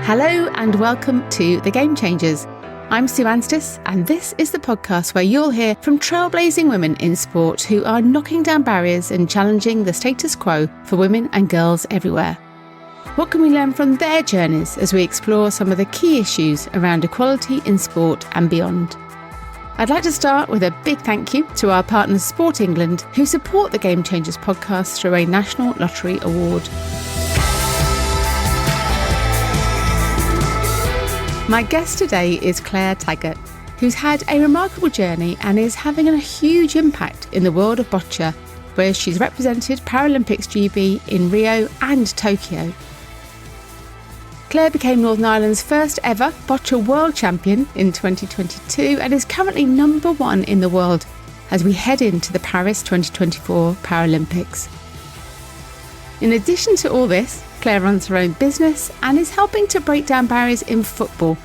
Hello and welcome to The Game Changers. I'm Sue Anstis, and this is the podcast where you'll hear from trailblazing women in sport who are knocking down barriers and challenging the status quo for women and girls everywhere. What can we learn from their journeys as we explore some of the key issues around equality in sport and beyond? I'd like to start with a big thank you to our partners Sport England, who support the Game Changers podcast through a National Lottery Award. My guest today is Claire Taggart, who's had a remarkable journey and is having a huge impact in the world of Boccia, where she's represented Paralympics GB in Rio and Tokyo. Claire became Northern Ireland's first ever Boccia World Champion in 2022 and is currently number one in the world as we head into the Paris 2024 Paralympics. In addition to all this, Claire runs her own business and is helping to break down barriers in football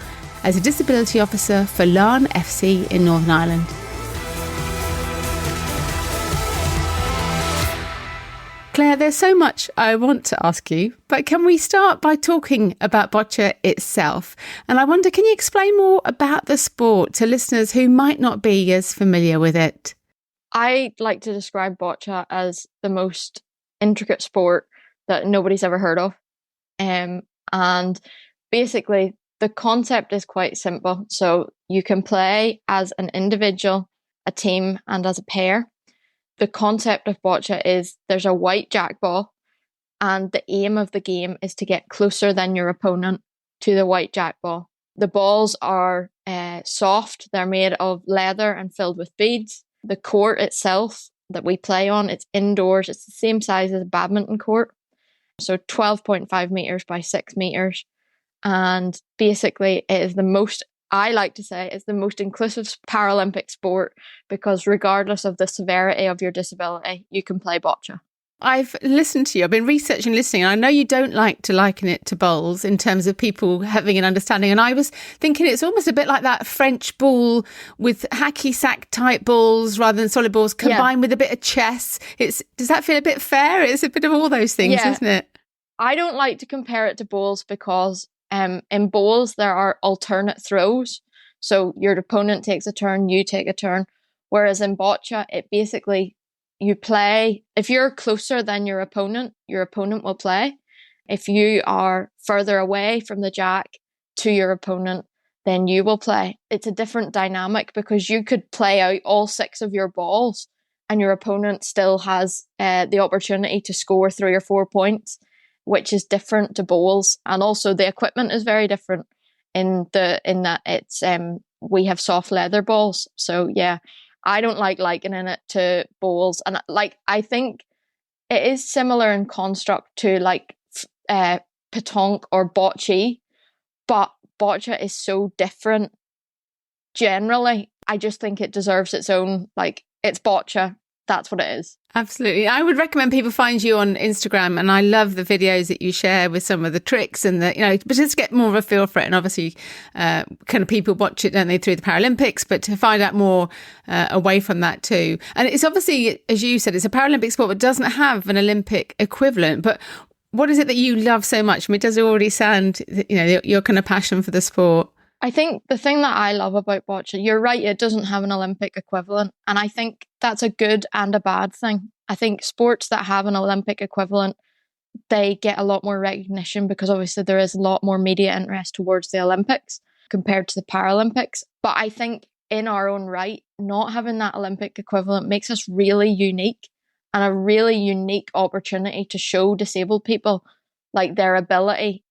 as a disability officer for Larne FC in Northern Ireland. Claire, there's so much I want to ask you, but can we start by talking about Boccia itself? And I wonder, can you explain more about the sport to listeners who might not be as familiar with it? I like to describe Boccia as the most intricate sport that nobody's ever heard of. And basically, the concept is quite simple. So you can play as an individual, a team, and as a pair. The concept of Boccia is there's a white jack ball, and the aim of the game is to get closer than your opponent to the white jack ball. The balls are soft. They're made of leather and filled with beads. The court itself that we play on, it's indoors. It's the same size as a badminton court. So 12.5 metres by 6 metres. And basically it is the most, I like to say, it's the most inclusive Paralympic sport because regardless of the severity of your disability, you can play Boccia. I've listened to you. I've been researching, listening, and I know you don't like to liken it to bowls in terms of people having an understanding. And I was thinking it's almost a bit like that French ball with hacky sack type balls rather than solid balls combined with a bit of chess. Does that feel a bit fair? It's a bit of all those things, isn't it? I don't like to compare it to bowls because in bowls there are alternate throws. So your opponent takes a turn, you take a turn. Whereas in Boccia, it basically you play, if you're closer than your opponent will play. If you are further away from the jack to your opponent, then you will play. It's a different dynamic because you could play out all 6 of your balls and your opponent still has the opportunity to score 3 or 4 points, which is different to bowls. And also the equipment is very different in that it's we have soft leather balls. So yeah, I don't like likening it to bowls, and I think it is similar in construct to pétanque or bocce, but Boccia is so different. Generally, I just think it deserves its own, it's Boccia. That's what it is. Absolutely. I would recommend people find you on Instagram, and I love the videos that you share with some of the tricks and but just get more of a feel for it. And obviously, kind of people watch it, don't they, through the Paralympics, but to find out more away from that too. And it's obviously, as you said, it's a Paralympic sport, but doesn't have an Olympic equivalent. But what is it that you love so much? I mean, it does already sound, your kind of passion for the sport. I think the thing that I love about Boccia, you're right, it doesn't have an Olympic equivalent. And I think that's a good and a bad thing. I think sports that have an Olympic equivalent, they get a lot more recognition because obviously there is a lot more media interest towards the Olympics compared to the Paralympics. But I think in our own right, not having that Olympic equivalent makes us really unique and a really unique opportunity to show disabled people their ability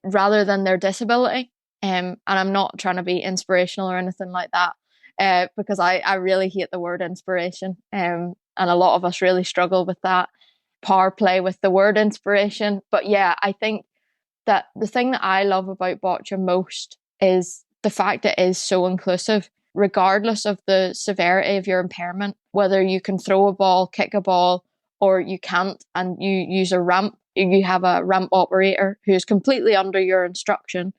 rather than their disability. And I'm not trying to be inspirational or anything like that, because I really hate the word inspiration. And a lot of us really struggle with that power play with the word inspiration. But yeah, I think that the thing that I love about Boccia most is the fact that it is so inclusive, regardless of the severity of your impairment, whether you can throw a ball, kick a ball, or you can't, and you use a ramp, you have a ramp operator who is completely under your instruction.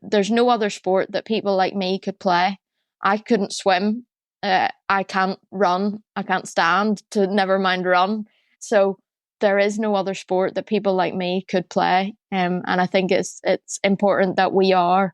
There's no other sport that people like me could play. I couldn't swim. I can't run. I can't stand, to never mind run. So there is no other sport that people like me could play. And I think it's important that we are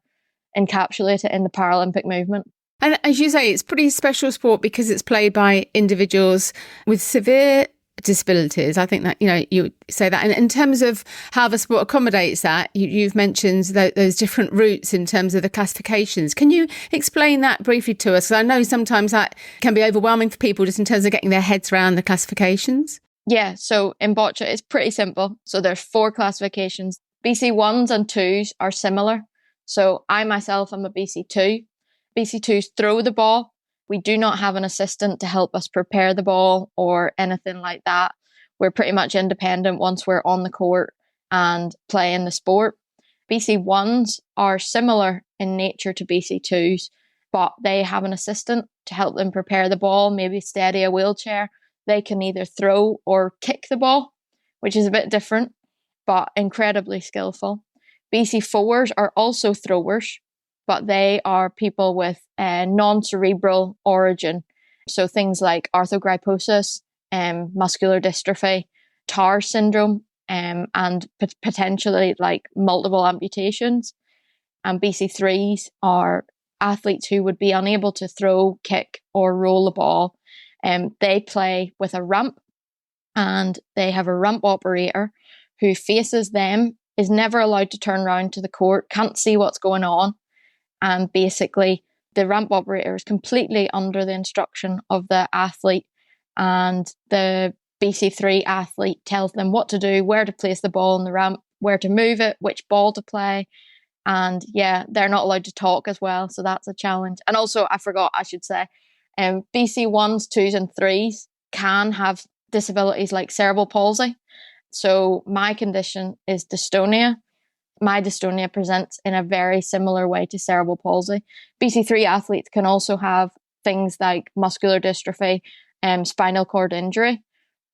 encapsulated in the Paralympic movement. And as you say, it's a pretty special sport because it's played by individuals with severe disabilities. I think that, you say that. And in terms of how the sport accommodates that, you've mentioned those different routes in terms of the classifications. Can you explain that briefly to us? Because I know sometimes that can be overwhelming for people just in terms of getting their heads around the classifications. Yeah, so in Boccia, it's pretty simple. So there's 4 classifications. BC 1s and 2s are similar. So I myself am a BC 2. BC 2s throw the ball. We do not have an assistant to help us prepare the ball or anything like that. We're pretty much independent once we're on the court and playing the sport. BC 1s are similar in nature to BC 2s, but they have an assistant to help them prepare the ball, maybe steady a wheelchair. They can either throw or kick the ball, which is a bit different, but incredibly skillful. BC 4s are also throwers, but they are people with non-cerebral origin. So things like arthrogryposis, muscular dystrophy, TAR syndrome, and potentially like multiple amputations. And BC 3s are athletes who would be unable to throw, kick, or roll the ball. They play with a ramp, and they have a ramp operator who faces them, is never allowed to turn around to the court, can't see what's going on. And basically, the ramp operator is completely under the instruction of the athlete, and the BC3 athlete tells them what to do, where to place the ball on the ramp, where to move it, which ball to play. And yeah, they're not allowed to talk as well. So that's a challenge. And also, I should say, BC 1s, 2s and 3s can have disabilities like cerebral palsy. So my condition is dystonia. My dystonia presents in a very similar way to cerebral palsy. BC3 athletes can also have things like muscular dystrophy and spinal cord injury.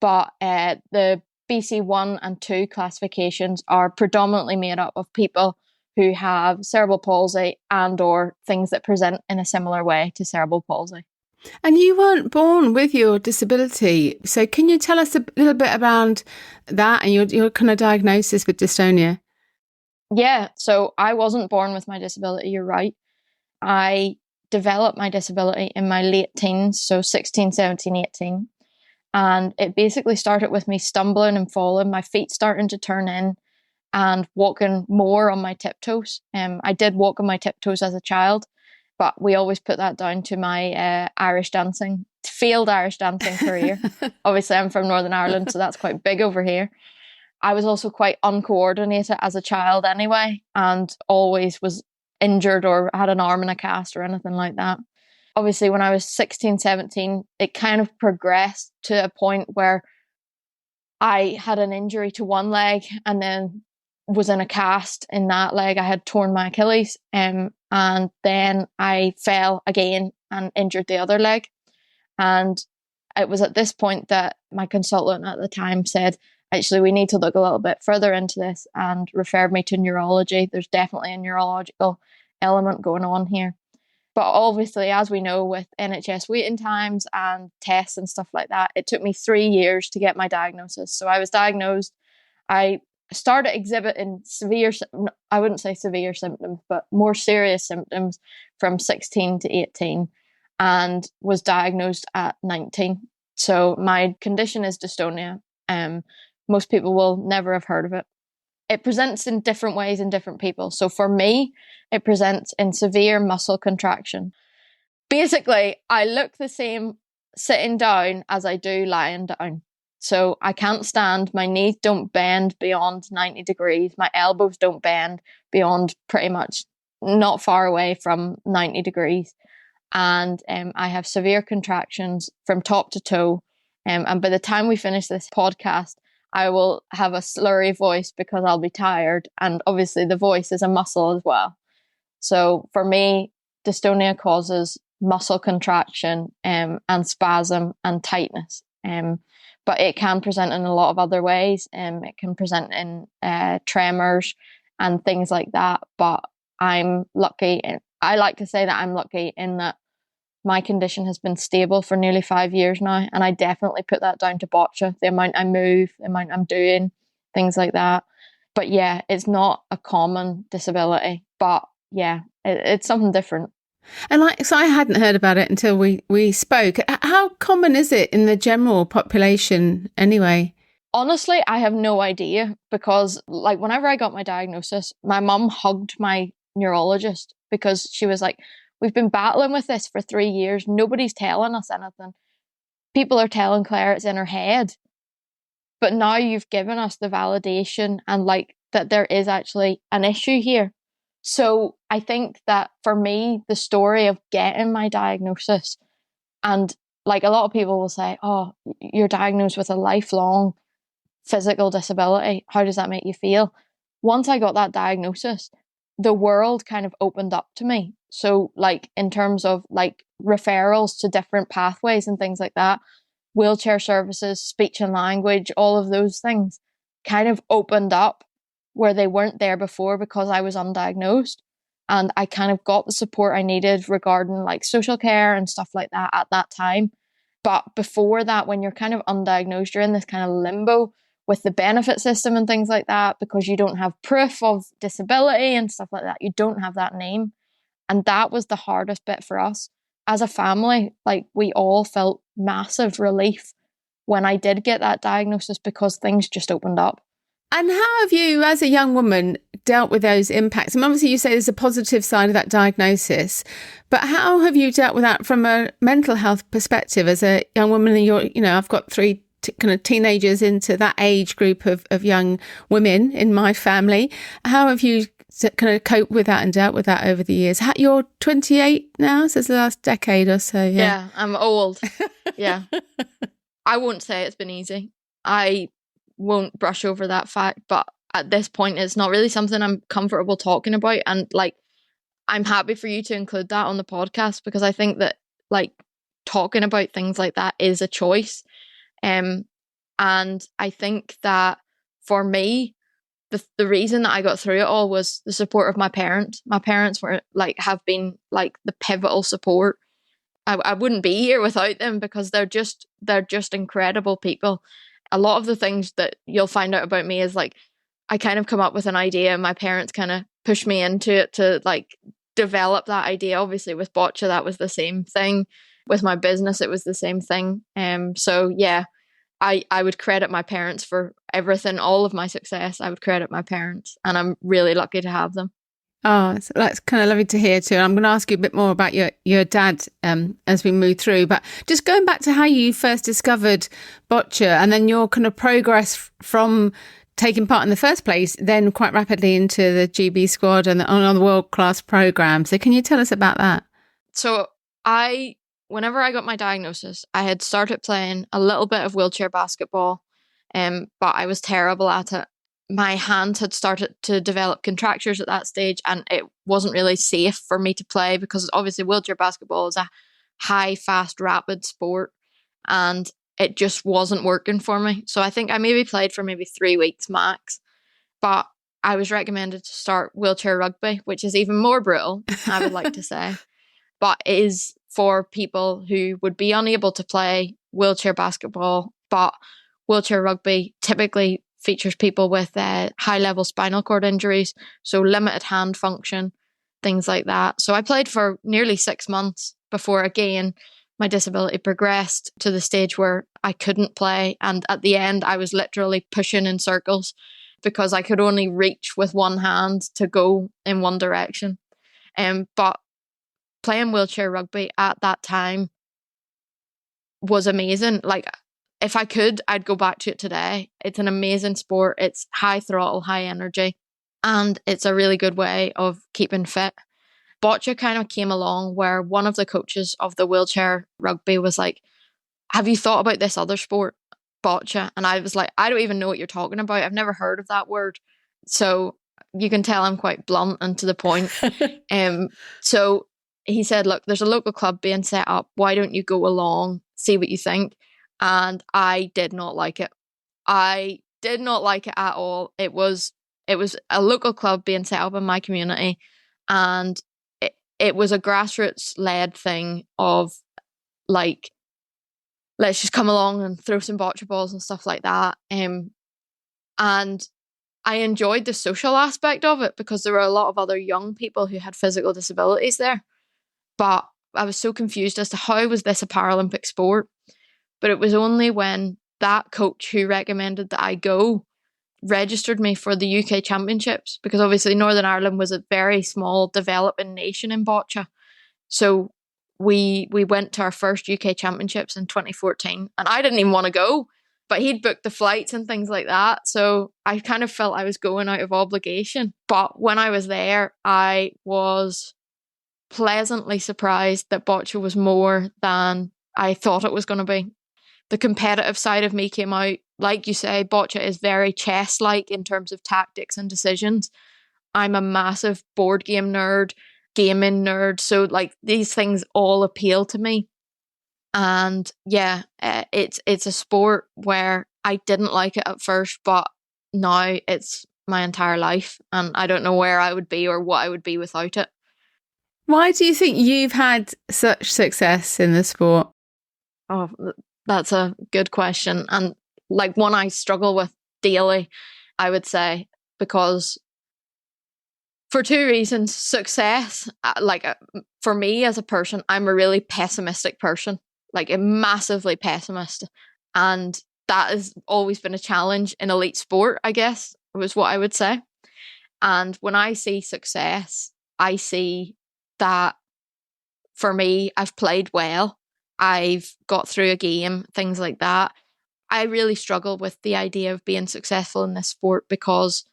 But the BC 1 and 2 classifications are predominantly made up of people who have cerebral palsy and or things that present in a similar way to cerebral palsy. And you weren't born with your disability. So can you tell us a little bit around that and your kind of diagnosis with dystonia? Yeah, so I wasn't born with my disability, you're right. I developed my disability in my late teens, so 16, 17, 18. And it basically started with me stumbling and falling, my feet starting to turn in and walking more on my tiptoes. I did walk on my tiptoes as a child, but we always put that down to my failed Irish dancing career. Obviously, I'm from Northern Ireland, so that's quite big over here. I was also quite uncoordinated as a child anyway, and always was injured or had an arm in a cast or anything like that. Obviously, when I was 16, 17, it kind of progressed to a point where I had an injury to one leg and then was in a cast in that leg. I had torn my Achilles, and then I fell again and injured the other leg. And it was at this point that my consultant at the time said, actually, we need to look a little bit further into this, and referred me to neurology. There's definitely a neurological element going on here. But obviously, as we know, with NHS waiting times and tests and stuff like that, it took me 3 years to get my diagnosis. So I was diagnosed. I started exhibiting I wouldn't say severe symptoms, but more serious symptoms from 16 to 18, and was diagnosed at 19. So my condition is dystonia. Most people will never have heard of it. It presents in different ways in different people. So for me, it presents in severe muscle contraction. Basically, I look the same sitting down as I do lying down. So I can't stand, my knees don't bend beyond 90 degrees, my elbows don't bend beyond pretty much not far away from 90 degrees. And I have severe contractions from top to toe. And by the time we finish this podcast, I will have a slurry voice because I'll be tired. And obviously the voice is a muscle as well. So for me, dystonia causes muscle contraction and spasm and tightness. But it can present in a lot of other ways. It can present in tremors and things like that. But I'm lucky. I like to say that I'm lucky in that my condition has been stable for nearly 5 years now. And I definitely put that down to boccia, the amount I move, the amount I'm doing, things like that. But yeah, it's not a common disability, but yeah, it's something different. And so I hadn't heard about it until we spoke. How common is it in the general population anyway? Honestly, I have no idea, because like whenever I got my diagnosis, my mum hugged my neurologist because she was like, we've been battling with this for 3 years. Nobody's telling us anything. People are telling Claire it's in her head. But now you've given us the validation and like that there is actually an issue here. So I think that for me, the story of getting my diagnosis, and like a lot of people will say, oh, you're diagnosed with a lifelong physical disability. How does that make you feel? Once I got that diagnosis, the world kind of opened up to me. So like in terms of like referrals to different pathways and things like that, wheelchair services, speech and language, all of those things kind of opened up where they weren't there before because I was undiagnosed. And I kind of got the support I needed regarding like social care and stuff like that at that time. But before that, when you're kind of undiagnosed, you're in this kind of limbo with the benefit system and things like that because you don't have proof of disability and stuff like that. You don't have that name. And that was the hardest bit for us. As a family, like we all felt massive relief when I did get that diagnosis because things just opened up. And how have you, as a young woman, dealt with those impacts? And obviously you say there's a positive side of that diagnosis, but how have you dealt with that from a mental health perspective as a young woman? And I've got three kind of teenagers into that age group of young women in my family. How have you kind of coped with that and dealt with that over the years? You're 28 now, so it's the last decade or so. Yeah, I'm old. Yeah. I won't say it's been easy. I won't brush over that fact, but at this point it's not really something I'm comfortable talking about. And like, I'm happy for you to include that on the podcast because I think that like talking about things like that is a choice. And I think that for me, the reason that I got through it all was the support of my parents. My parents were have been like the pivotal support. I wouldn't be here without them because they're just incredible people. A lot of the things that you'll find out about me is like I kind of come up with an idea and my parents kind of push me into it to like develop that idea. Obviously with Boccia that was the same thing. With my business it was the same thing. So yeah, I would credit my parents for everything, all of my success. I would credit my parents and I'm really lucky to have them. Oh, so that's kind of lovely to hear too. I'm going to ask you a bit more about your dad as we move through, but just going back to how you first discovered Boccia and then your kind of progress from taking part in the first place, then quite rapidly into the GB squad and on the world-class programme. So can you tell us about that? So whenever I got my diagnosis, I had started playing a little bit of wheelchair basketball, but I was terrible at it. My hand had started to develop contractures at that stage and it wasn't really safe for me to play because obviously wheelchair basketball is a high, fast, rapid sport and it just wasn't working for me. So I think I maybe played for maybe 3 weeks max, but I was recommended to start wheelchair rugby, which is even more brutal, I would like to say, but it is for people who would be unable to play wheelchair basketball, but wheelchair rugby typically features people with high-level spinal cord injuries, so limited hand function, things like that. So I played for nearly 6 months before, again, my disability progressed to the stage where I couldn't play. And at the end, I was literally pushing in circles because I could only reach with one hand to go in one direction. But playing wheelchair rugby at that time was amazing. Like, if I could, I'd go back to it today. It's an amazing sport. It's high throttle, high energy, and it's a really good way of keeping fit. Boccia kind of came along where one of the coaches of the wheelchair rugby was like, have you thought about this other sport, Boccia? And I was like, I don't even know what you're talking about. I've never heard of that word. So you can tell I'm quite blunt and to the point. So he said, look, there's a local club being set up. Why don't you go along, see what you think? And I did not like it. I did not like it at all. It was a local club being set up in my community, and it was a grassroots led thing of like, let's just come along and throw some bocce balls and stuff like that. And I enjoyed the social aspect of it because there were a lot of other young people who had physical disabilities there. But I was so confused as to how was this a Paralympic sport? But it was only when that coach who recommended that I go registered me for the UK Championships, because obviously Northern Ireland was a very small developing nation in boccia. So we went to our first UK Championships in 2014, and I didn't even want to go, but he'd booked the flights and things like that. So I kind of felt I was going out of obligation. But when I was there, I was pleasantly surprised that boccia was more than I thought it was going to be. The competitive side of me came out. Like you say, boccia is very chess-like in terms of tactics and decisions. I'm a massive board game nerd, gaming nerd, so like these things all appeal to me. And yeah, it's a sport where I didn't like it at first, but now it's my entire life, and I don't know where I would be or what I would be without it. Why do you think you've had such success in the sport? Oh, that's a good question, and like one I struggle with daily, I would say, because for two reasons. Success, for me as a person, I'm a really pessimistic person, like a massively pessimist. And that has always been a challenge in elite sport, I guess, was what I would say. And when I see success, I see that for me, I've played well. I've got through a game, things like that. I really struggle with the idea of being successful in this sport because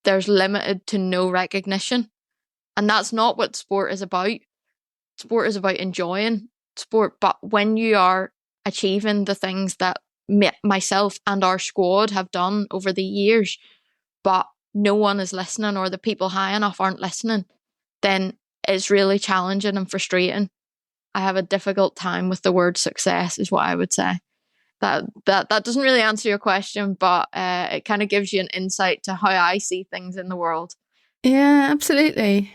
there's limited to no recognition. And that's not what sport is about. Sport is about enjoying sport. But when you are achieving the things that myself and our squad have done over the years, but no one is listening, or the people high enough aren't listening, then it's really challenging and frustrating. I have a difficult time with the word success, is what I would say. That doesn't really answer your question, but it kind of gives you an insight to how I see things in the world. Yeah, absolutely.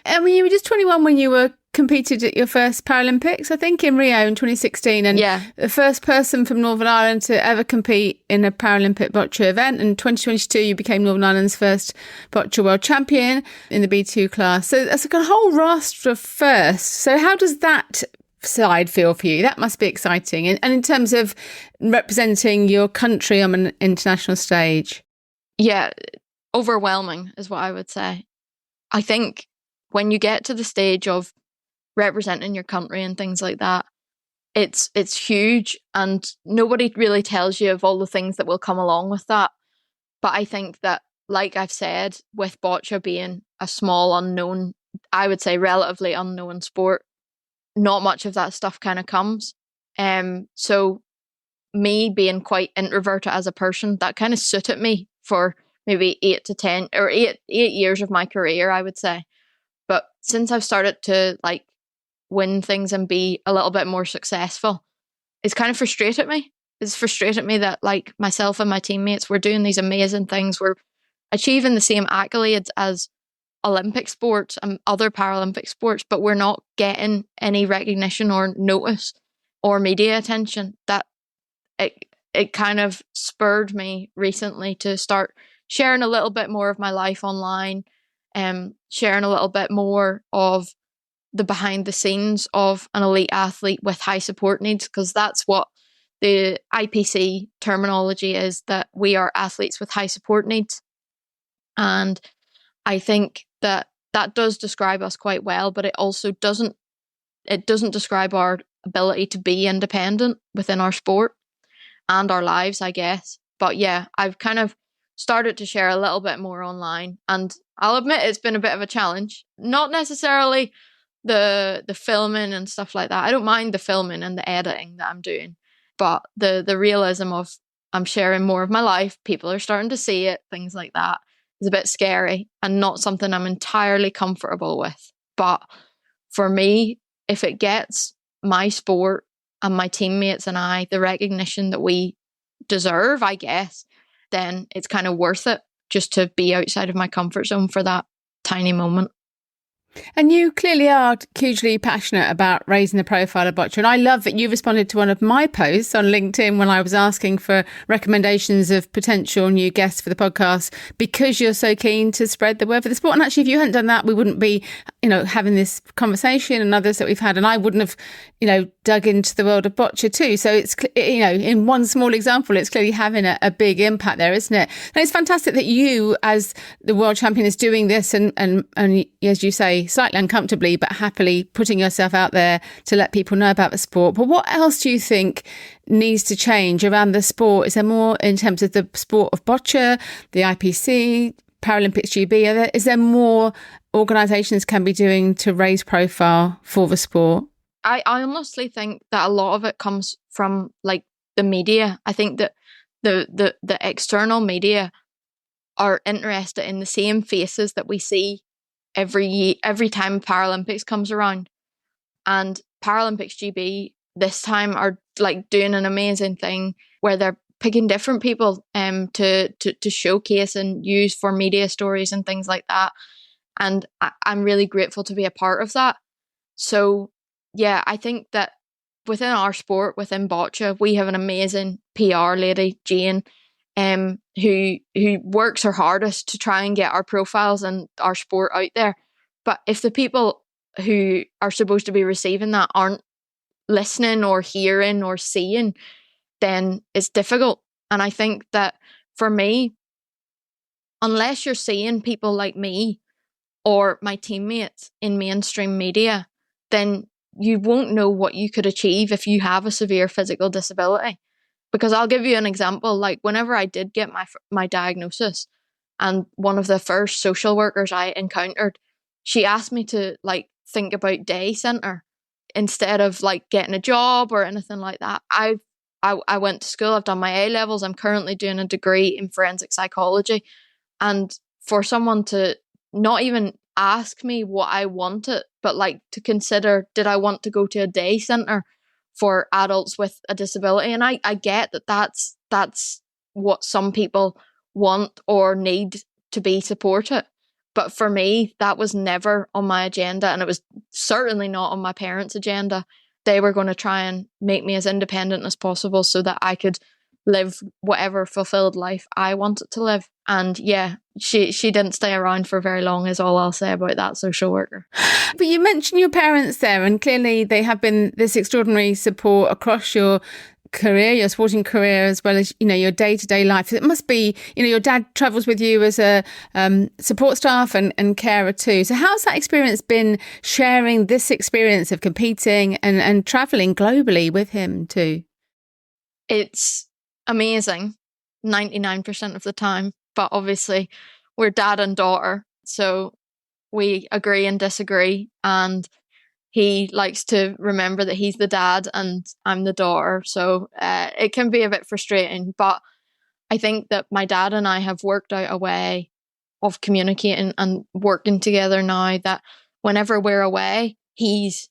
I mean, you were just 21 when you were competed at your first Paralympics, I think, in Rio in 2016, and the first person from Northern Ireland to ever compete in a Paralympic boccia event. In 2022, you became Northern Ireland's first boccia world champion in the B2 class. So that's a whole roster of firsts. So how does that side feel for you? That must be exciting. And in terms of representing your country on an international stage? Yeah, overwhelming is what I would say. I think when you get to the stage of representing your country and things like that, it's huge, and nobody really tells you of all the things that will come along with that. But I think that, like I've said, with boccia being a small, unknown, I would say relatively unknown sport, not much of that stuff kind of comes. So me being quite introverted as a person, that kind of suited me for maybe 8 to 10 or 8 years of my career, I would say. But since I've started to like win things and be a little bit more successful, it's kind of frustrated me. It's frustrated me that like myself and my teammates, we're doing these amazing things. We're achieving the same accolades as Olympic sports and other Paralympic sports, but we're not getting any recognition or notice or media attention. That it kind of spurred me recently to start sharing a little bit more of my life online, sharing a little bit more of the behind the scenes of an elite athlete with high support needs, because that's what the IPC terminology is, that we are athletes with high support needs. And I think that does describe us quite well, but it also doesn't describe our ability to be independent within our sport and our lives, I guess. But yeah, I've kind of started to share a little bit more online, and I'll admit it's been a bit of a challenge. Not necessarily the filming and stuff like that. I don't mind the filming and the editing that I'm doing, but the realism of I'm sharing more of my life, people are starting to see it, things like that, is a bit scary and not something I'm entirely comfortable with. But for me, if it gets my sport and my teammates and I the recognition that we deserve, I guess, then it's kind of worth it just to be outside of my comfort zone for that tiny moment. And you clearly are hugely passionate about raising the profile of boccia. And I love that you responded to one of my posts on LinkedIn when I was asking for recommendations of potential new guests for the podcast, because you're so keen to spread the word for the sport. And actually, if you hadn't done that, we wouldn't be, having this conversation and others that we've had. And I wouldn't have, dug into the world of boccia too. So it's, in one small example, it's clearly having a big impact there, isn't it? And it's fantastic that you, as the world champion, is doing this and as you say, slightly uncomfortably but happily putting yourself out there to let people know about the sport. But what else do you think needs to change around the sport? Is there more in terms of the sport of boccia, the IPC, Paralympics GB? Is there more organisations can be doing to raise profile for the sport? I honestly think that a lot of it comes from like the media. I think that the external media are interested in the same faces that we see every time Paralympics comes around. And Paralympics GB this time are like doing an amazing thing where they're picking different people to showcase and use for media stories and things like that. And I'm really grateful to be a part of that. So yeah, I think that within our sport, within boccia, we have an amazing PR lady, Jane, who works her hardest to try and get our profiles and our sport out there. But if the people who are supposed to be receiving that aren't listening or hearing or seeing, then it's difficult. And I think that for me, unless you're seeing people like me or my teammates in mainstream media, then you won't know what you could achieve if you have a severe physical disability. Because I'll give you an example. Like whenever I did get my diagnosis, and one of the first social workers I encountered, she asked me to like think about day centre instead of like getting a job or anything like that. I went to school. I've done my A levels. I'm currently doing a degree in forensic psychology, and for someone to not even ask me what I wanted, but like to consider, did I want to go to a day centre for adults with a disability? And I get that that's what some people want or need to be supported. But for me, that was never on my agenda, and it was certainly not on my parents' agenda. They were going to try and make me as independent as possible so that I could live whatever fulfilled life I wanted to live. And yeah, she didn't stay around for very long, is all I'll say about that social worker. But you mentioned your parents there, and clearly they have been this extraordinary support across your career, your sporting career, as well as, your day-to-day life. It must be, your dad travels with you as a support staff and carer too. So how's that experience been, sharing this experience of competing and travelling globally with him too? It's amazing 99% of the time, but obviously we're dad and daughter, so we agree and disagree, and he likes to remember that he's the dad and I'm the daughter, so it can be a bit frustrating. But I think that my dad and I have worked out a way of communicating and working together now that whenever we're away, he's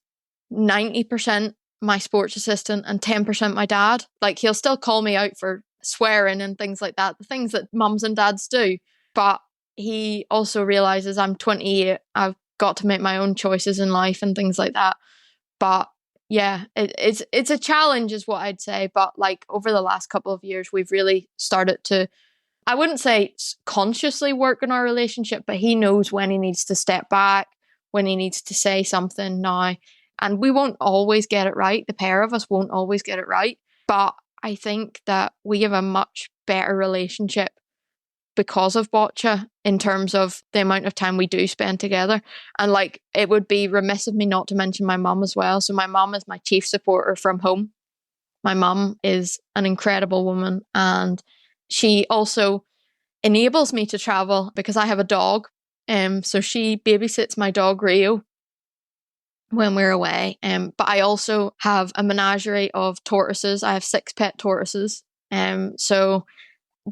90% my sports assistant and 10% my dad. Like, he'll still call me out for swearing and things like that, the things that mums and dads do. But he also realizes I'm 28, I've got to make my own choices in life and things like that. But yeah, it's a challenge is what I'd say. But like over the last couple of years, we've really started to, I wouldn't say consciously work on our relationship, but he knows when he needs to step back, when he needs to say something now. And we won't always get it right. The pair of us won't always get it right. But I think that we have a much better relationship because of boccia in terms of the amount of time we do spend together. And like, it would be remiss of me not to mention my mum as well. So my mum is my chief supporter from home. My mum is an incredible woman, and she also enables me to travel because I have a dog. So she babysits my dog Rio when we're away. But I also have a menagerie of tortoises. I have 6 pet tortoises. So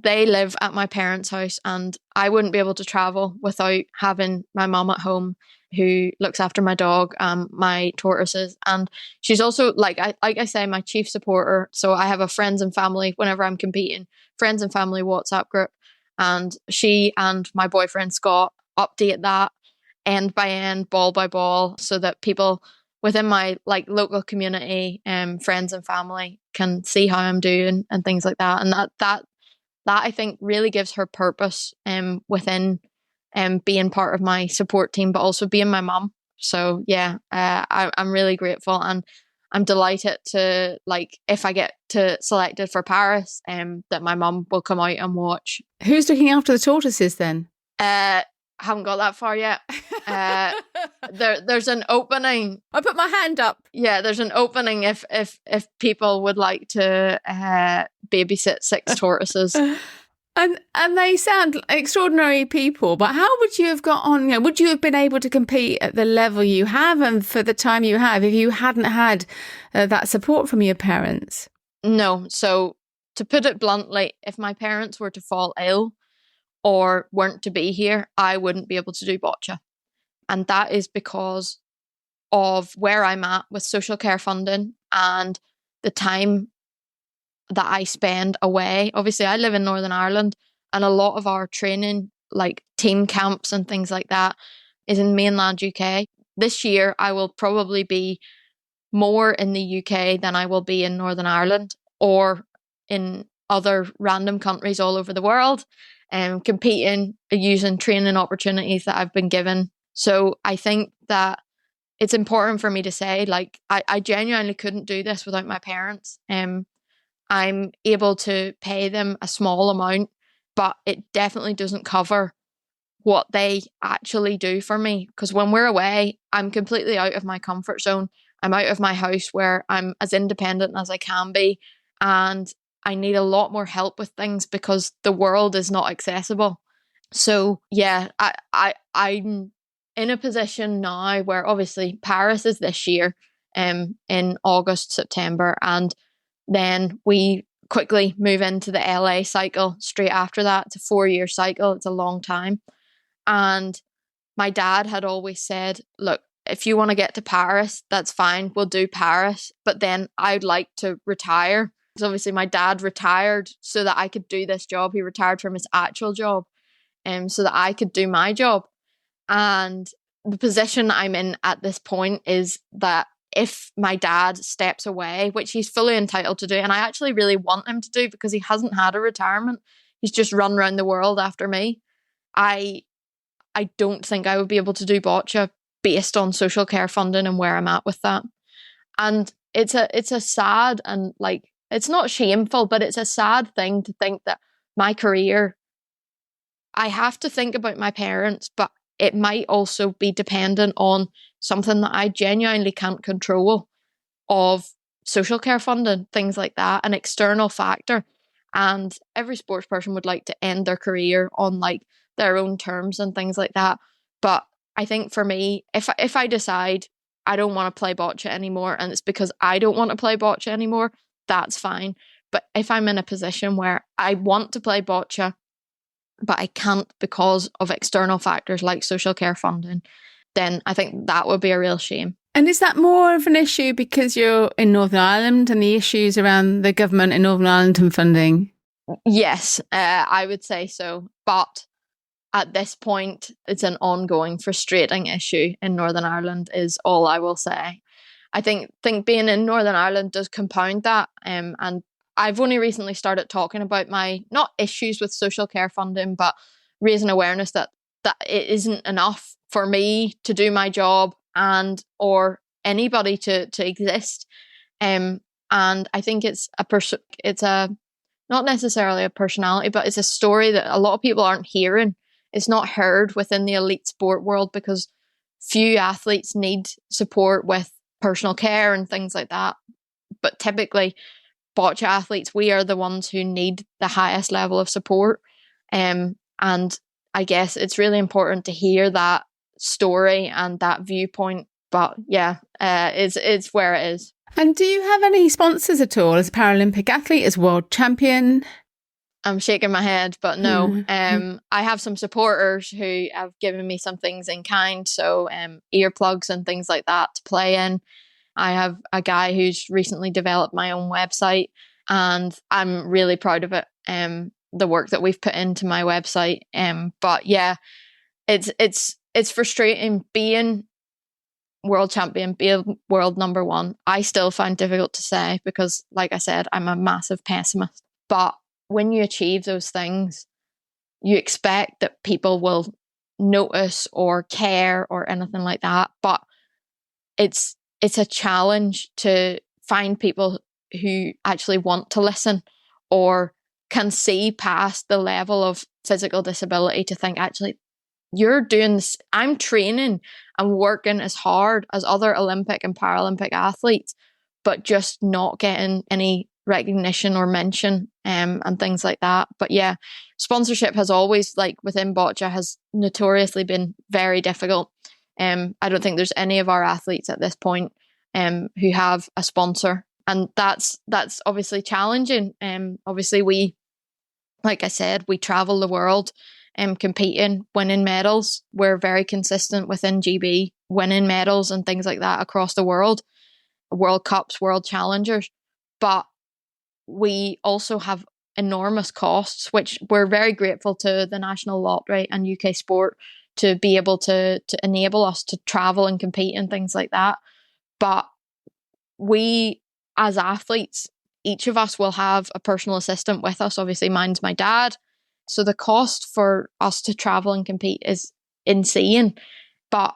they live at my parents' house, and I wouldn't be able to travel without having my mum at home who looks after my dog, my tortoises. And she's also, like I say, my chief supporter. So I have a friends and family, whenever I'm competing, friends and family WhatsApp group. And she and my boyfriend Scott update that end by end, ball by ball, so that people within my like local community, friends and family can see how I'm doing and things like that. And that I think really gives her purpose within being part of my support team, but also being my mum. So yeah, I'm really grateful, and I'm delighted to, like, if I get to selected for Paris, that my mum will come out and watch. Who's looking after the tortoises then? Haven't got that far yet. There's an opening. I put my hand up. Yeah, there's an opening if people would like to babysit 6 tortoises. And they sound extraordinary people, but how would you have got on? You know, would you have been able to compete at the level you have and for the time you have if you hadn't had that support from your parents? No. So to put it bluntly, if my parents were to fall ill or weren't to be here, I wouldn't be able to do boccia. And that is because of where I'm at with social care funding and the time that I spend away. Obviously, I live in Northern Ireland, and a lot of our training, like team camps and things like that, is in mainland UK. This year, I will probably be more in the UK than I will be in Northern Ireland or in other random countries all over the world, competing, using training opportunities that I've been given. So I think that it's important for me to say, like, I genuinely couldn't do this without my parents. I'm able to pay them a small amount, but it definitely doesn't cover what they actually do for me. Because when we're away, I'm completely out of my comfort zone. I'm out of my house where I'm as independent as I can be. And I need a lot more help with things because the world is not accessible. So yeah, I'm in a position now where obviously Paris is this year, in August, September, and then we quickly move into the LA cycle straight after that. It's a 4-year cycle. It's a long time. And my dad had always said, look, if you want to get to Paris, that's fine. We'll do Paris. But then I'd like to retire. Because obviously my dad retired so that I could do this job. He retired from his actual job, so that I could do my job. And the position I'm in at this point is that if my dad steps away, which he's fully entitled to do, and I actually really want him to do because he hasn't had a retirement, he's just run around the world after me. I don't think I would be able to do boccia based on social care funding and where I'm at with that. And it's a sad, and like, it's not shameful, but it's a sad thing to think that my career, I have to think about my parents, but it might also be dependent on something that I genuinely can't control, of social care funding, things like that, an external factor. And every sports person would like to end their career on like their own terms and things like that. But I think for me, if I decide I don't want to play boccia anymore, and it's because I don't want to play boccia anymore, that's fine. But if I'm in a position where I want to play boccia, but I can't because of external factors like social care funding, then I think that would be a real shame. And is that more of an issue because you're in Northern Ireland and the issues around the government in Northern Ireland and funding? Yes, I would say so. But at this point, it's an ongoing, frustrating issue in Northern Ireland is all I will say. I think being in Northern Ireland does compound that. And I've only recently started talking about my, not issues with social care funding, but raising awareness that it isn't enough for me to do my job and or anybody to exist. And I think it's not necessarily a personality, but it's a story that a lot of people aren't hearing. It's not heard within the elite sport world because few athletes need support with personal care and things like that. But typically, boccia athletes, we are the ones who need the highest level of support. And I guess it's really important to hear that story and that viewpoint. But yeah, it's where it is. And do you have any sponsors at all as a Paralympic athlete, as world champion? I'm shaking my head, but no. I have some supporters who have given me some things in kind, so earplugs and things like that to play in. I have a guy who's recently developed my own website, and I'm really proud of it. The work that we've put into my website. But yeah, it's it's frustrating being world champion, being world number one. I still find difficult to say because, like I said, I'm a massive pessimist. But when you achieve those things, you expect that people will notice or care or anything like that. But it's a challenge to find people who actually want to listen or can see past the level of physical disability to think, actually, you're doing this. I'm training and working as hard as other Olympic and Paralympic athletes, but just not getting any recognition or mention and things like that. But yeah, sponsorship has always, like within Boccia, has notoriously been very difficult. I don't think there's any of our athletes at this point who have a sponsor, and that's obviously challenging. Obviously, we, like I said, we travel the world competing, winning medals. We're very consistent within GB, winning medals and things like that across the world, World Cups, World Challengers. But we also have enormous costs, which we're very grateful to the National Lottery and UK Sport to be able to enable us to travel and compete and things like that. But we, as athletes, each of us will have a personal assistant with us. Obviously, mine's my dad. So the cost for us to travel and compete is insane. But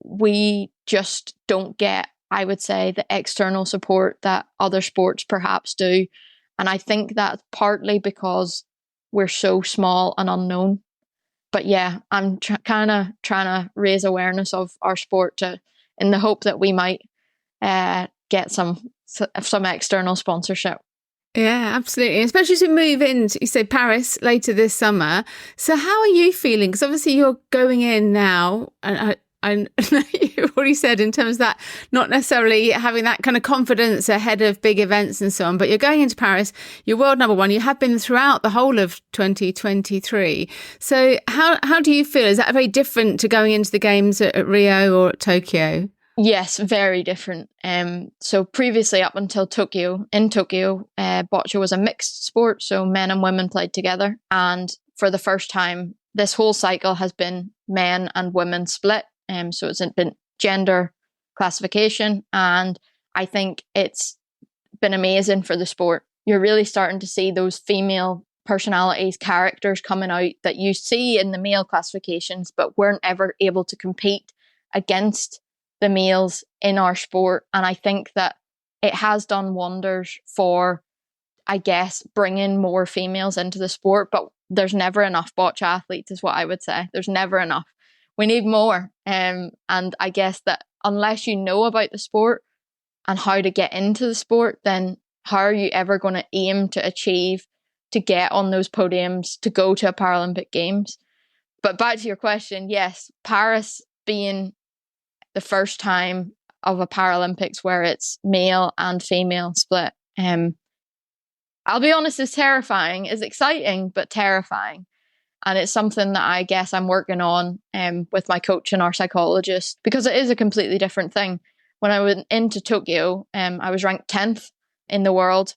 we just don't get, I would say, the external support that other sports perhaps do. And I think that's partly because we're so small and unknown. But yeah, I'm kind of trying to raise awareness of our sport in the hope that we might get some external sponsorship. Yeah, absolutely. Especially as we move into, you say, Paris later this summer. So how are you feeling? Because obviously you're going in now, and I know you've already said in terms of that, not necessarily having that kind of confidence ahead of big events and so on, but you're going into Paris, you're world number one, you have been throughout the whole of 2023. So how do you feel? Is that very different to going into the games at Rio or at Tokyo? Yes, very different. So previously, up until Tokyo, Boccia was a mixed sport, so men and women played together. And for the first time, this whole cycle has been men and women split. So it's been gender classification, and I think it's been amazing for the sport. You're really starting to see those female personalities, characters coming out that you see in the male classifications, but weren't ever able to compete against the males in our sport. And I think that it has done wonders for, I guess, bringing more females into the sport. But there's never enough Boccia athletes, is what I would say. There's never enough. We need more. And I guess that unless you know about the sport and how to get into the sport, then how are you ever going to aim to achieve to get on those podiums, to go to a Paralympic Games? But back to your question, yes, Paris being the first time of a Paralympics where it's male and female split, I'll be honest, it's terrifying. It's exciting, but terrifying. And it's something that I guess I'm working on with my coach and our psychologist, because it is a completely different thing. When I went into Tokyo, I was ranked 10th in the world.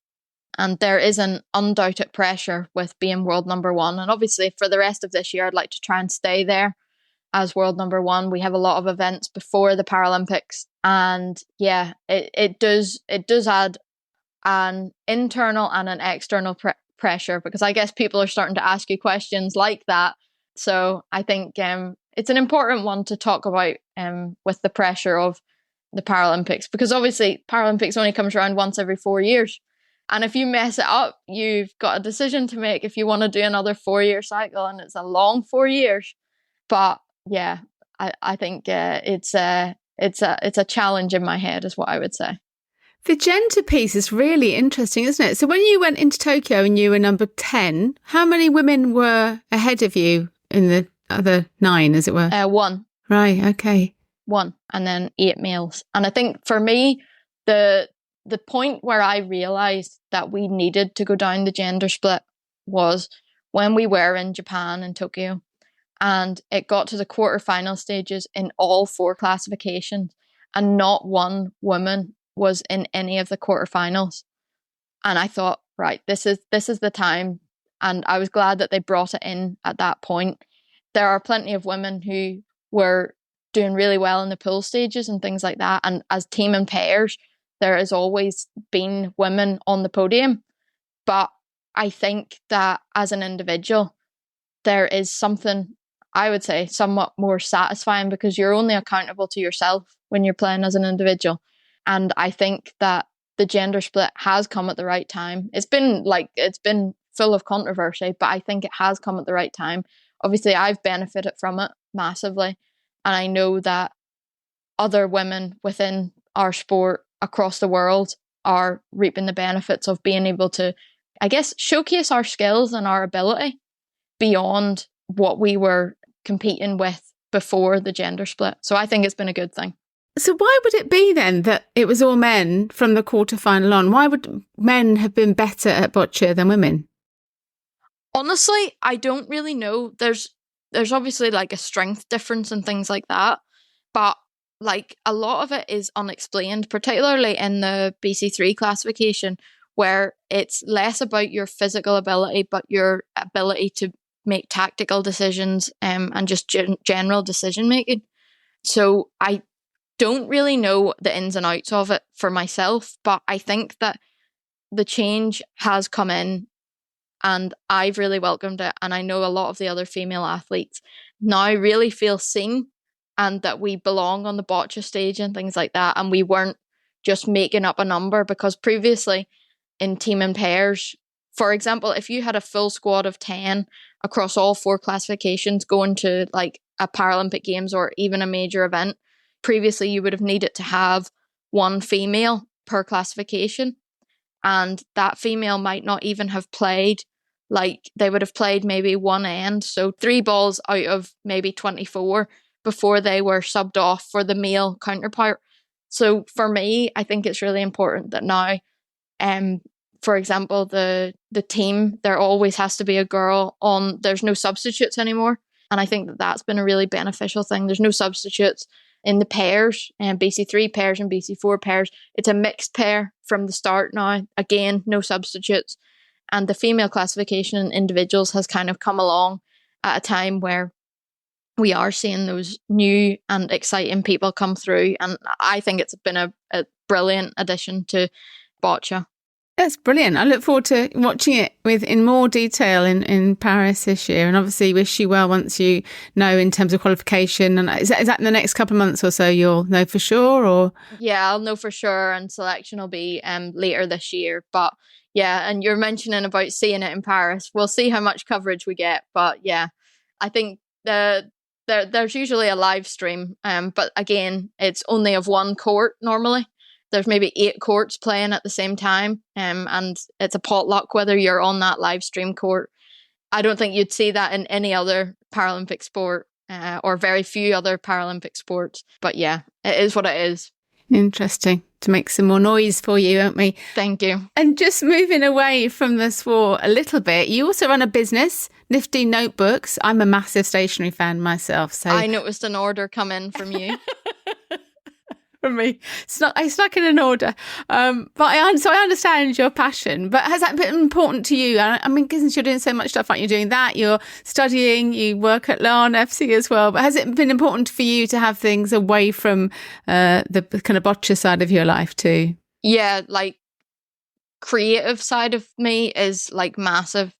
And there is an undoubted pressure with being world number one. And obviously for the rest of this year, I'd like to try and stay there as world number one. We have a lot of events before the Paralympics. And yeah, it does add an internal and an external pressure, because I guess people are starting to ask you questions like that. So I think it's an important one to talk about with the pressure of the Paralympics, because obviously Paralympics only comes around once every 4 years. And if you mess it up, you've got a decision to make if you want to do another 4-year cycle, and it's a long 4 years. But yeah, I think it's a challenge in my head, is what I would say. The gender piece is really interesting, isn't it? So when you went into Tokyo and you were number 10, how many women were ahead of you in the other 9, as it were? 1. Right, okay. 1, and then 8 males. And I think for me, the point where I realised that we needed to go down the gender split was when we were in Japan and Tokyo. And it got to the quarterfinal stages in all 4 classifications, and not one woman was in any of the quarterfinals. And I thought, right, this is the time. And I was glad that they brought it in at that point. There are plenty of women who were doing really well in the pool stages and things like that. And as team and pairs, there has always been women on the podium. But I think that as an individual, there is something, I would say, somewhat more satisfying, because you're only accountable to yourself when you're playing as an individual. And I think that the gender split has come at the right time. It's been full of controversy, but I think it has come at the right time. Obviously, I've benefited from it massively. And I know that other women within our sport across the world are reaping the benefits of being able to, I guess, showcase our skills and our ability beyond what we were competing with before the gender split. So I think it's been a good thing. So why would it be then that it was all men from the quarterfinal on? Why would men have been better at boccia than women? Honestly, I don't really know. There's obviously like a strength difference and things like that, but like a lot of it is unexplained, particularly in the BC3 classification, where it's less about your physical ability, but your ability to make tactical decisions and just general decision making. So I don't really know the ins and outs of it for myself, but I think that the change has come in and I've really welcomed it. And I know a lot of the other female athletes now really feel seen and that we belong on the boccia stage and things like that. And we weren't just making up a number, because previously in team and pairs, for example, if you had a full squad of 10 across all 4 classifications going to like a Paralympic Games or even a major event, previously you would have needed to have 1 female per classification. And that female might not even have played, like they would have played maybe one end. So 3 balls out of maybe 24 before they were subbed off for the male counterpart. So for me, I think it's really important that now, for example, the team, there always has to be a girl on, there's no substitutes anymore. And I think that that's been a really beneficial thing. There's no substitutes in the pairs, and BC3 pairs and BC4 pairs. It's a mixed pair from the start now. Again, no substitutes. And the female classification in individuals has kind of come along at a time where we are seeing those new and exciting people come through. And I think it's been a brilliant addition to boccia. That's brilliant. I look forward to watching it in more detail in Paris this year. And obviously wish you well once you know in terms of qualification. And is that in the next couple of months or so you'll know for sure? Or yeah, I'll know for sure. And selection will be later this year. But yeah, and you're mentioning about seeing it in Paris. We'll see how much coverage we get. But yeah, I think there's usually a live stream. But again, it's only of one court normally. There's maybe 8 courts playing at the same time, and it's a potluck whether you're on that live stream court. I don't think you'd see that in any other Paralympic sport, or very few other Paralympic sports. But yeah, it is what it is. Interesting. To make some more noise for you, won't we? Thank you. And just moving away from the sport a little bit, you also run a business, Nifty Notebooks. I'm a massive stationery fan myself. So I noticed an order come in from you. From me. I snuck in an order. But I understand your passion. But has that been important to you? I mean, since you're doing so much stuff, like you're doing that, you're studying, you work at LAN FC as well. But has it been important for you to have things away from the kind of boccia side of your life too? Yeah, like creative side of me is like massive.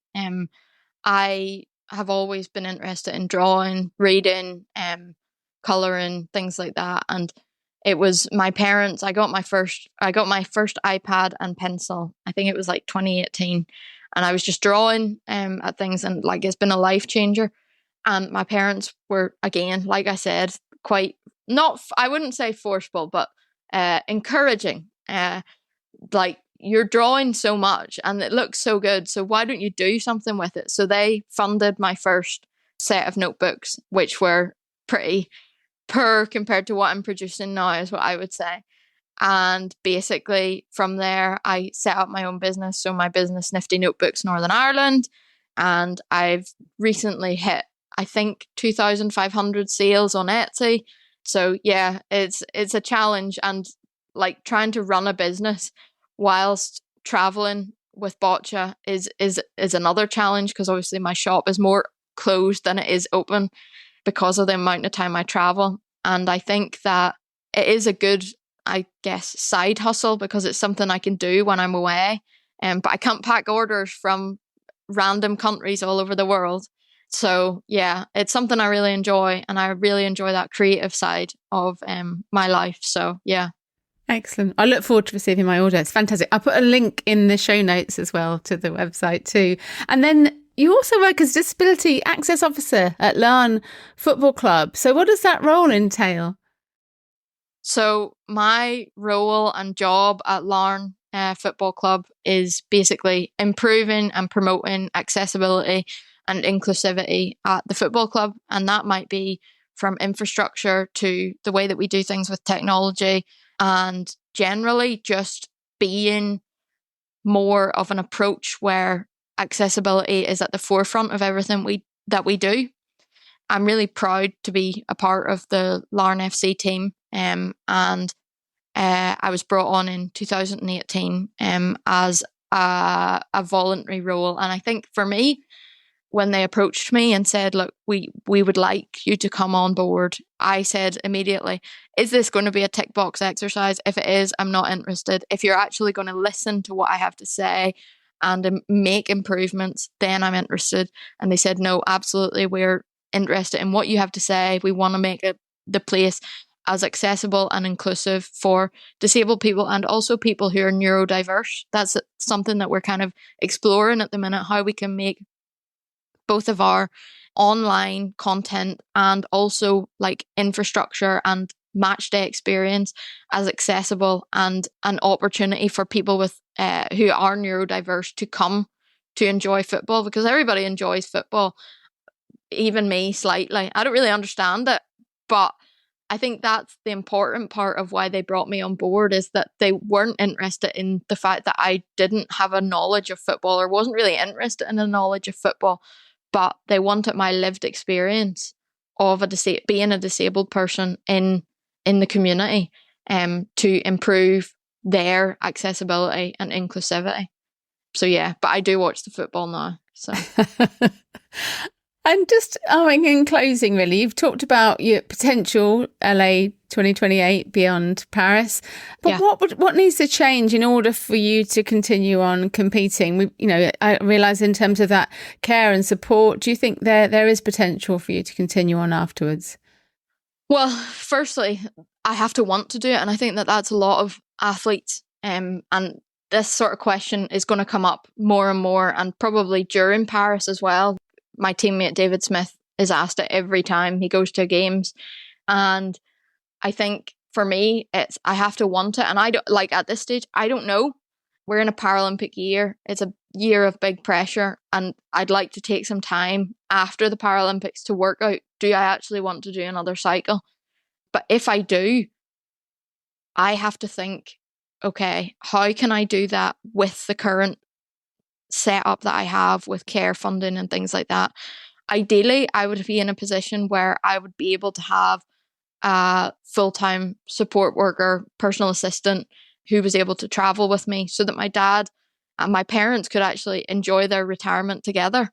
I have always been interested in drawing, reading, colouring, things like that. And it was my parents. I got my first iPad and pencil. I think it was like 2018, and I was just drawing at things, and like it's been a life changer. And my parents were, again, like I said, quite not. I wouldn't say forceful, but encouraging. Like, you're drawing so much, and it looks so good. So why don't you do something with it? So they funded my first set of notebooks, which were pretty poor compared to what I'm producing now, is what I would say. And basically from there I set up my own business. So my business, Nifty Notebooks Northern Ireland, and I've recently hit, I think, 2,500 sales on Etsy. So yeah, it's a challenge, and like trying to run a business whilst traveling with boccia is another challenge, because obviously my shop is more closed than it is open, because of the amount of time I travel. And I think that it is a good, I guess, side hustle because it's something I can do when I'm away. But I can't pack orders from random countries all over the world. So yeah, it's something I really enjoy, and I really enjoy that creative side of my life. So yeah. Excellent. I look forward to receiving my order. It's fantastic. I'll put a link in the show notes as well to the website too. And then you also work as Disability Access Officer at Larne Football Club. So what does that role entail? So my role and job at Larne Football Club is basically improving and promoting accessibility and inclusivity at the football club. And that might be from infrastructure to the way that we do things with technology, and generally just being more of an approach where accessibility is at the forefront of everything that we do. I'm really proud to be a part of the Larne FC team, and I was brought on in 2018 as a voluntary role. And I think for me, when they approached me and said, look, we would like you to come on board, I said immediately, is this going to be a tick box exercise? If it is, I'm not interested. If you're actually going to listen to what I have to say and make improvements, then I'm interested. And they said, no, absolutely, we're interested in what you have to say. We want to make the place as accessible and inclusive for disabled people and also people who are neurodiverse. That's something that we're kind of exploring at the minute, how we can make both of our online content and also like infrastructure and match day experience as accessible and an opportunity for people with who are neurodiverse to come to enjoy football, because everybody enjoys football, even me slightly. I don't really understand it, but I think that's the important part of why they brought me on board, is that they weren't interested in the fact that I didn't have a knowledge of football or wasn't really interested in the knowledge of football, but they wanted my lived experience of being a disabled person in the community to improve their accessibility and inclusivity. So yeah, but I do watch the football now. So. And just in closing, really, you've talked about your potential LA 2028 beyond Paris, but yeah. What needs to change in order for you to continue on competing? I realise in terms of that care and support, do you think there is potential for you to continue on afterwards? Well, firstly, I have to want to do it, and I think that that's a lot of athletes, and this sort of question is going to come up more and more, and probably during Paris as well. My teammate David Smith is asked it every time he goes to games. And I think for me, I have to want it. And I don't, like, at this stage, I don't know. We're in a Paralympic year. It's a year of big pressure. And I'd like to take some time after the Paralympics to work out, do I actually want to do another cycle? But if I do, I have to think, okay, how can I do that with the current setup that I have with care funding and things like that? Ideally, I would be in a position where I would be able to have a full-time support worker, personal assistant who was able to travel with me, so that my dad and my parents could actually enjoy their retirement together,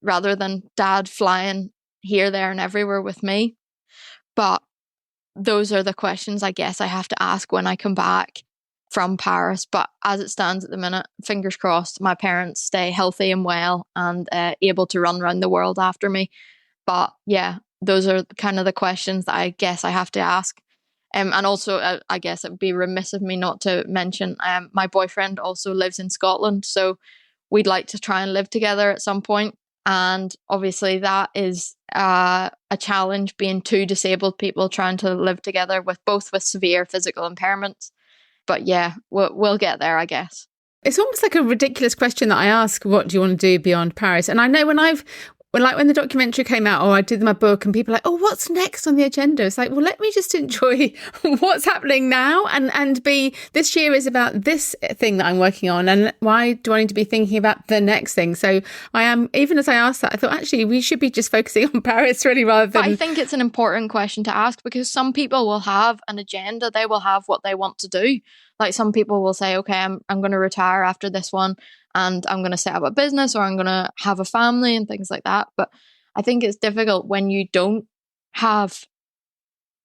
rather than dad flying here, there and everywhere with me. But those are the questions I guess I have to ask when I come back from Paris. But as it stands at the minute, fingers crossed, my parents stay healthy and well and able to run around the world after me. But yeah, those are kind of the questions that I guess I have to ask. And also, I guess it would be remiss of me not to mention my boyfriend also lives in Scotland, so we'd like to try and live together at some point. And obviously that is a challenge, being two disabled people trying to live together with severe physical impairments. But yeah, we'll get there, I guess. It's almost like a ridiculous question that I ask, what do you want to do beyond Paris? And I know when the documentary came out, or I did my book, and people are like, oh, what's next on the agenda? It's like, well, let me just enjoy what's happening now, and this year is about this thing that I'm working on, and why do I need to be thinking about the next thing? So I am, even as I asked that, I thought actually we should be just focusing on Paris really, rather than... But I think it's an important question to ask, because some people will have an agenda, they will have what they want to do. Like some people will say, okay, I'm going to retire after this one, and I'm going to set up a business, or I'm going to have a family and things like that. But I think it's difficult when you don't have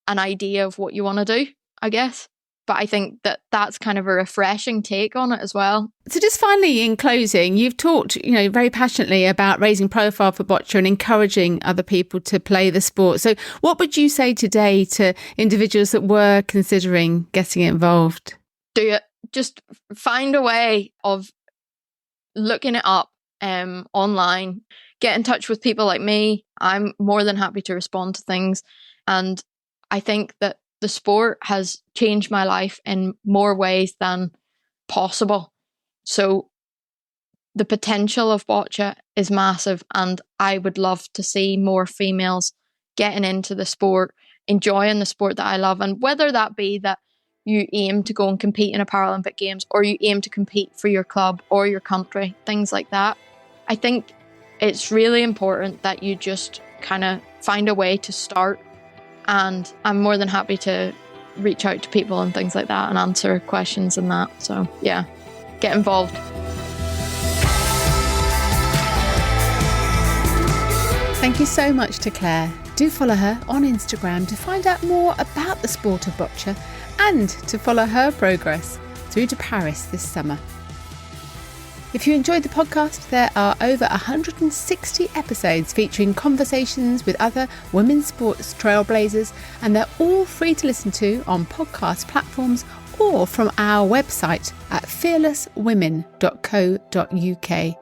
an idea of what you want to do, I guess. But I think that that's kind of a refreshing take on it as well. So just finally, in closing, you've talked, very passionately about raising profile for boccia and encouraging other people to play the sport. So what would you say today to individuals that were considering getting involved? Do it. Just find a way of looking it up online. Get in touch with people like me. I'm more than happy to respond to things. And I think that the sport has changed my life in more ways than possible. So the potential of boccia is massive, and I would love to see more females getting into the sport, enjoying the sport that I love. And whether that be that you aim to go and compete in a Paralympic Games, or you aim to compete for your club or your country, things like that. I think it's really important that you just kind of find a way to start. And I'm more than happy to reach out to people and things like that and answer questions and that. So yeah, get involved. Thank you so much to Claire. Do follow her on Instagram to find out more about the sport of boccia and to follow her progress through to Paris this summer. If you enjoyed the podcast, there are over 160 episodes featuring conversations with other women's sports trailblazers, and they're all free to listen to on podcast platforms or from our website at fearlesswomen.co.uk.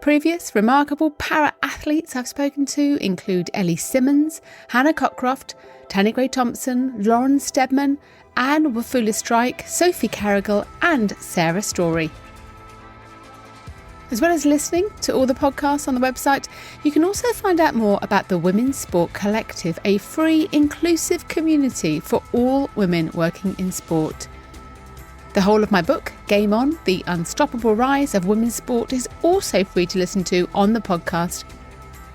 Previous remarkable para-athletes I've spoken to include Ellie Simmons, Hannah Cockcroft, Tanni Gray-Thompson, Lauren Steadman, Anne Wafula-Strike, Sophie Carrigal and Sarah Story. As well as listening to all the podcasts on the website, you can also find out more about the Women's Sport Collective, a free, inclusive community for all women working in sport. The whole of my book, Game On, The Unstoppable Rise of Women's Sport, is also free to listen to on the podcast.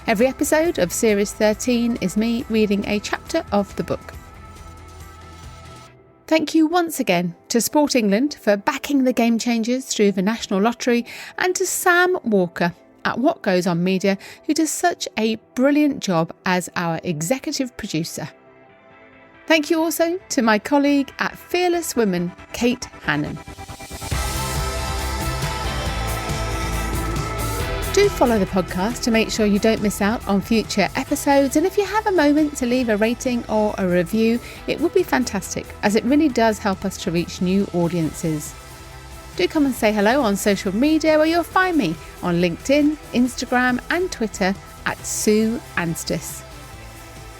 Every episode of Series 13 is me reading a chapter of the book. Thank you once again to Sport England for backing the Game Changers through the National Lottery, and to Sam Walker at What Goes On Media, who does such a brilliant job as our executive producer. Thank you also to my colleague at Fearless Women, Kate Hannon. Do follow the podcast to make sure you don't miss out on future episodes, and if you have a moment to leave a rating or a review, it would be fantastic, as it really does help us to reach new audiences. Do come and say hello on social media, where you'll find me on LinkedIn, Instagram and Twitter at Sue Anstis.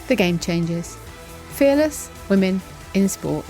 The Game Changers. Fearless Women in Sport.